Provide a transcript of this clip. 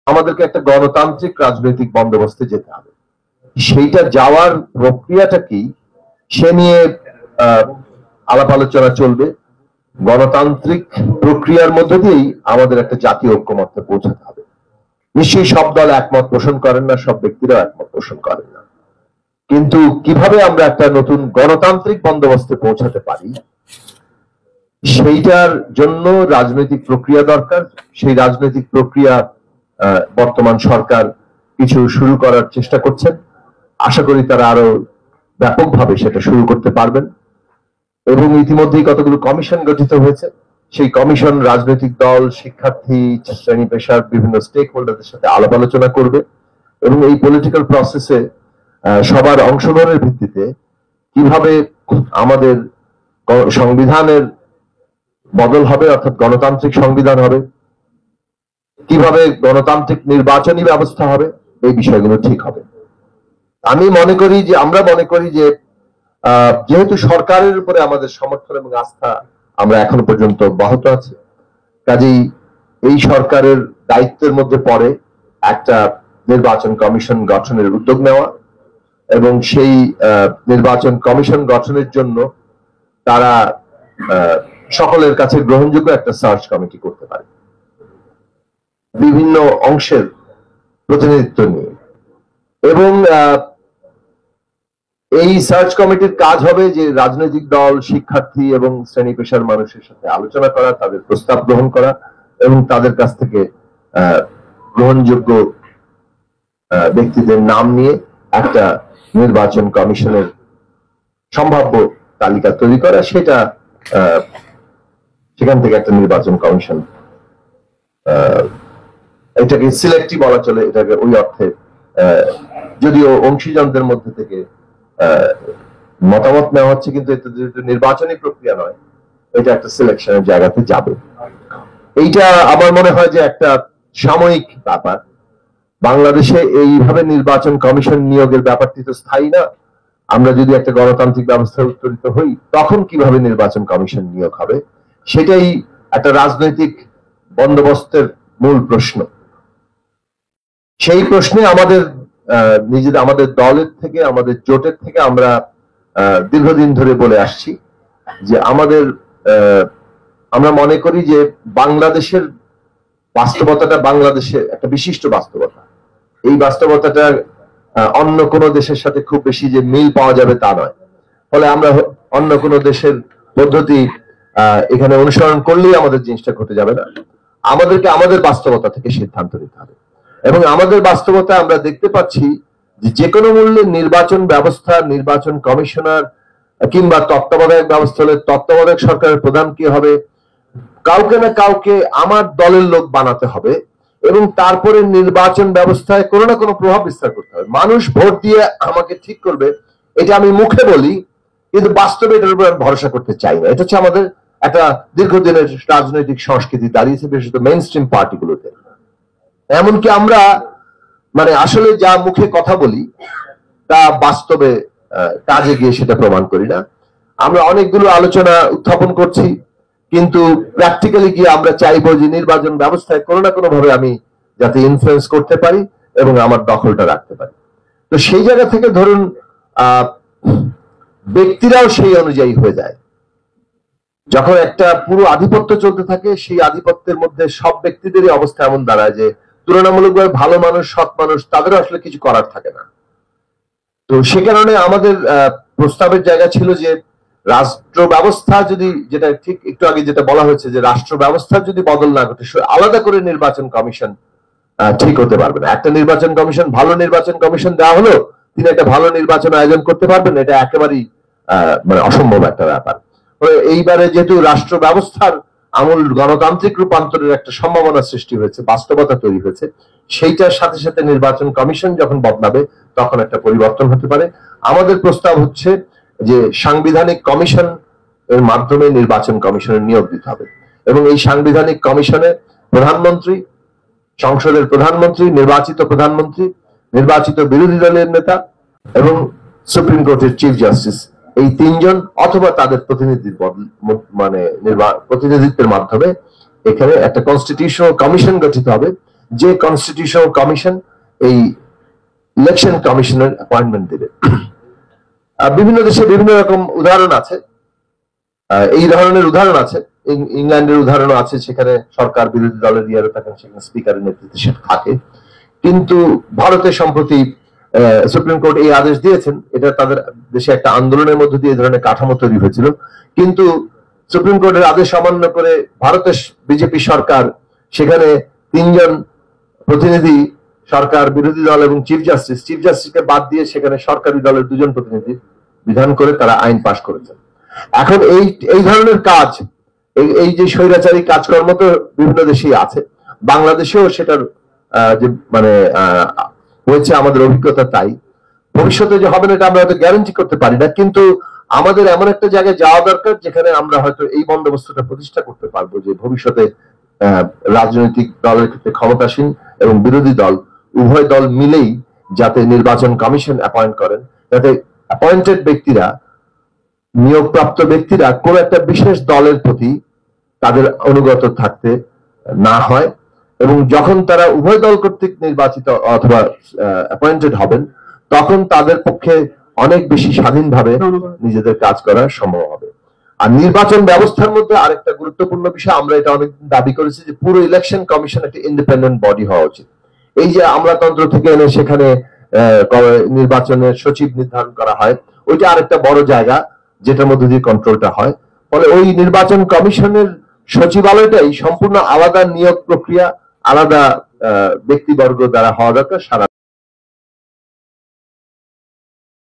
আমাদেরকে একটা গণতান্ত্রিক রাজনৈতিক বন্দোবস্তে যেতে হবে। সেইটা যাওয়ার প্রক্রিয়াটা কি সে নিয়ে আলাপ আলোচনা চলবে। গণতান্ত্রিক প্রক্রিয়ার মধ্যে দিয়েই আমাদের একটা জাতীয় ঐক্যমত্যে পৌঁছাতে হবে। নিশ্চয়ই সব দল একমত পোষণ করেন না, সব ব্যক্তিরাও একমত পোষণ করেন না, কিন্তু কিভাবে আমরা একটা নতুন গণতান্ত্রিক বন্দোবস্তে পৌঁছাতে পারি সেইটার জন্য রাজনৈতিক প্রক্রিয়া দরকার। সেই রাজনৈতিক প্রক্রিয়া বর্তমান সরকার কিছু শুরু করার চেষ্টা করছেন। আশা করি তারা আরো ব্যাপকভাবে সেটা শুরু করতে পারবেন। এবং ইতিমধ্যেই কতগুলো কমিশন গঠিত হয়েছে। সেই কমিশন রাজনৈতিক দল, শিক্ষার্থী, শ্রেণী পেশার বিভিন্ন স্টেক হোল্ডারদের সাথে আলাপ আলোচনা করবে এবং এই পলিটিক্যাল প্রসেসে সবার অংশগ্রহণের ভিত্তিতে কিভাবে আমাদের সংবিধানের বদল হবে, অর্থাৎ গণতান্ত্রিক সংবিধান হবে, কিভাবে গণতান্ত্রিক নির্বাচনী ব্যবস্থা হবে, এই বিষয়গুলো ঠিক হবে। আমি মনে করি যে আমরা মনে করি যে যেহেতু সরকারের উপরে আমাদের সমর্থন এবং আস্থা আমরা এখনো পর্যন্ত অব্যাহত আছে, কাজেই এই সরকারের দায়িত্বের মধ্যে পড়ে একটা নির্বাচন কমিশন গঠনের উদ্যোগ নেওয়া এবং সেই নির্বাচন কমিশন গঠনের জন্য তারা সকলের কাছে গ্রহণযোগ্য একটা সার্চ কমিটি করতে পারে বিভিন্ন অংশের প্রতিনিধিত্ব নিয়ে। এবং এই সার্চ কমিটির কাজ হবে যে রাজনৈতিক দল, শিক্ষার্থী এবং শ্রেণী পেশার মানুষের সাথে আলোচনা করা, তাদের প্রস্তাব গ্রহণ করা এবং তাদের কাছ থেকে গ্রহণযোগ্য ব্যক্তিদের নাম নিয়ে একটা নির্বাচন কমিশনের সম্ভাব্য তালিকা তৈরি করা, সেটা সেখান থেকে একটা নির্বাচন কমিশন, এটাকে সিলেক্টিভ বলা চলে, এটাকে ওই অর্থে যদিও অংশীজনদের মধ্যে থেকে মতামত নেওয়া হচ্ছে, কিন্তু এটা যেহেতু নির্বাচনী প্রক্রিয়া নয়, এটা একটা সিলেকশনের জায়গাতে যাবে। এইটা আমার মনে হয় যে একটা সাময়িক ব্যাপার। বাংলাদেশে এইভাবে নির্বাচন কমিশন নিয়োগের ব্যাপারটি তো স্থায়ী না। আমরা যদি একটা গণতান্ত্রিক ব্যবস্থায় উত্তরিত হই, তখন কিভাবে নির্বাচন কমিশন নিয়োগ হবে, সেটাই একটা রাজনৈতিক বন্দোবস্তের মূল প্রশ্ন। সেই প্রশ্নে আমাদের আমাদের দলের থেকে, আমাদের জোটের থেকে আমরা দীর্ঘদিন ধরে বলে আসছি যে আমরা মনে করি যে বাংলাদেশের বাস্তবতাটা বাংলাদেশের একটা বিশিষ্ট বাস্তবতা। এই বাস্তবতাটা অন্য কোনো দেশের সাথে খুব বেশি যে মিল পাওয়া যাবে তা নয়। ফলে আমরা অন্য কোনো দেশের পদ্ধতি এখানে অনুসরণ করলেই আমাদের জিনিসটা ঘটে যাবে না। আমাদেরকে আমাদের বাস্তবতা থেকে সিদ্ধান্ত নিতে হবে। এবং আমাদের বাস্তবতা আমরা দেখতে পাচ্ছি যে কোনো মূল্যে নির্বাচন ব্যবস্থা, নির্বাচন কমিশনার কিংবা তত্ত্বাবধায়ক ব্যবস্থা হলে তত্ত্বাবধায়ক সরকারের প্রধান কি হবে, কাউকে না কাউকে আমার দলের লোক বানাতে হবে এবং তারপরে নির্বাচন ব্যবস্থায় কোনো না কোনো প্রভাব বিস্তার করতে হবে। মানুষ ভোট দিয়ে আমাকে ঠিক করবে, এটা আমি মুখে বলি, কিন্তু বাস্তবে এটার উপর আমি ভরসা করতে চাই না। এটা হচ্ছে আমাদের একটা দীর্ঘদিনের রাজনৈতিক সংস্কৃতি দাঁড়িয়েছে, বিশেষত মেইন স্ট্রিম পার্টিগুলোতে। এমনকি আমরা আসলে যা মুখে কথা বলি তা বাস্তবে কাজে গিয়ে সেটা প্রমাণ করি না। আমরা অনেকগুলো আলোচনা উত্থাপন করছি, কিন্তু প্র্যাকটিক্যালি গিয়ে আমরা চাইবো যে নির্বাচন ব্যবস্থায় কোনো না কোনো ভাবে আমি যাতে ইনফ্লুয়েন্স করতে পারি এবং আমার দখলটা রাখতে পারি। তো সেই জায়গা থেকে ধরুন ব্যক্তিরাও সেই অনুযায়ী হয়ে যায়। যখন একটা পুরো আধিপত্য চলতে থাকে, সেই আধিপত্যের মধ্যে সব ব্যক্তিদেরই অবস্থা এমন দাঁড়ায় যে তুলনামূলকভাবে ভালো মানুষ, সৎ মানুষ, তাদেরও আসলে কিছু করার থাকে না। তো সে কারণে আমাদের প্রস্তাবের জায়গা ছিল যে রাষ্ট্র ব্যবস্থা যদি, যেটা ঠিক একটু আগে যেটা বলা হয়েছে যে রাষ্ট্র ব্যবস্থার যদি বদল না ঘটে, আলাদা করে নির্বাচন কমিশন ঠিক হতে পারবে না। একটা নির্বাচন কমিশন, ভালো নির্বাচন কমিশন দেওয়া হলো, তিনি একটা ভালো নির্বাচন আয়োজন করতে পারবেন, এটা একেবারেই অসম্ভব একটা ব্যাপার। এইবারে যেহেতু রাষ্ট্র ব্যবস্থার আমূল গণতান্ত্রিক রূপান্তরের একটা সম্ভাবনা সৃষ্টি হয়েছে, বাস্তবতা তৈরি হয়েছে, সেইটার সাথে সাথে নির্বাচন কমিশন যখন বদলাবে তখন একটা পরিবর্তন হতে পারে। আমাদের প্রস্তাব হচ্ছে যে সাংবিধানিক কমিশন এর মাধ্যমে নির্বাচন কমিশনের নিয়োগ দিতে হবে এবং এই সাংবিধানিক কমিশনে প্রধানমন্ত্রী, সংসদের প্রধানমন্ত্রী, নির্বাচিত প্রধানমন্ত্রী, নির্বাচিত বিরোধী দলের নেতা এবং সুপ্রিম কোর্টের চিফ জাস্টিস, এই তিনজন অথবা তাদের প্রতিনিধিত্বের মাধ্যমে এখানে একটা কনস্টিটিউশনাল কমিশন গঠিত হবে, যে কনস্টিটিউশনাল কমিশন এই ইলেকশন কমিশনের অ্যাপয়েন্টমেন্ট দেবে। বিভিন্ন দেশে বিভিন্ন রকম উদাহরণ আছে, এই ধরনের উদাহরণ আছে, ইংল্যান্ডের উদাহরণ আছে, সেখানে সরকার বিরোধী দলের ইয়ারে থাকেন, সেখানে স্পিকারের নেতৃত্বে সে থাকে। কিন্তু ভারতে সম্প্রতি সুপ্রিম কোর্ট এই আদেশ দিয়েছেন, এটা তাদের দেশে একটা আন্দোলনের মধ্য দিয়ে এই ধরনের কাঠামো তৈরি হয়েছিল। কিন্তু সুপ্রিম কোর্টের আদেশ অমান্য করে ভারতের বিজেপি সরকার সেখানে 3 জন প্রতিনিধি, সরকার, বিরোধী দল এবং চিফ জাস্টিসকে বাদ দিয়ে সেখানে সরকারি দলের 2 জন প্রতিনিধি বিধান করে তারা আইন পাশ করেছেন। এখন এই ধরনের কাজ, এই যে স্বৈরাচারী কাজকর্ম তো বিভিন্ন দেশেই আছে, বাংলাদেশেও সেটার যে মানে হয়েছে, আমাদের অভিজ্ঞতা তাই। ভবিষ্যতে যে হবে না এটা আমরা হয়তো গ্যারান্টি করতে পারি না, কিন্তু আমাদের এমন একটা জায়গায় যাওয়া দরকার যেখানে আমরা হয়তো এই বন্দোবস্তটা প্রতিষ্ঠা করতে পারবো যে ভবিষ্যতে রাজনৈতিক দলের ক্ষেত্রে ক্ষমতাসীন এবং বিরোধী দল উভয় দল মিলেই যাতে নির্বাচন কমিশন অ্যাপয়েন্ট করেন, যাতে অ্যাপয়েন্টেড ব্যক্তিরা, নিয়োগপ্রাপ্ত ব্যক্তিরা কোন একটা বিশেষ দলের প্রতি তাদের অনুগত থাকতে না হয়, এবং যখন তারা উভয় দল কর্তৃক নির্বাচিত অথবা অ্যাপয়েন্টেড হবেন তখন তাদের পক্ষে অনেক বেশি স্বাধীনভাবে নিজেদের কাজ করা সম্ভব হবে। আর নির্বাচন ব্যবস্থার মধ্যে আরেকটা গুরুত্বপূর্ণ বিষয়, আমরা এটা অনেক দাবি করেছি যে পুরো ইলেকশন কমিশন একটা ইন্ডিপেন্ডেন্ট বডি হওয়া উচিত। এই যে আমলাতন্ত্র থেকে এনে সেখানে নির্বাচনের সচিব নির্ধারণ করা হয়, ওইটা আরেকটা বড় জায়গা যেটার মধ্যে দিয়ে কন্ট্রোলটা হয়। ফলে ওই নির্বাচন কমিশনের সচিবালয়টাই সম্পূর্ণ আলাদা নিয়োগ প্রক্রিয়া, আলাদা ব্যক্তিবর্গ দ্বারা হওয়া দরকার সারা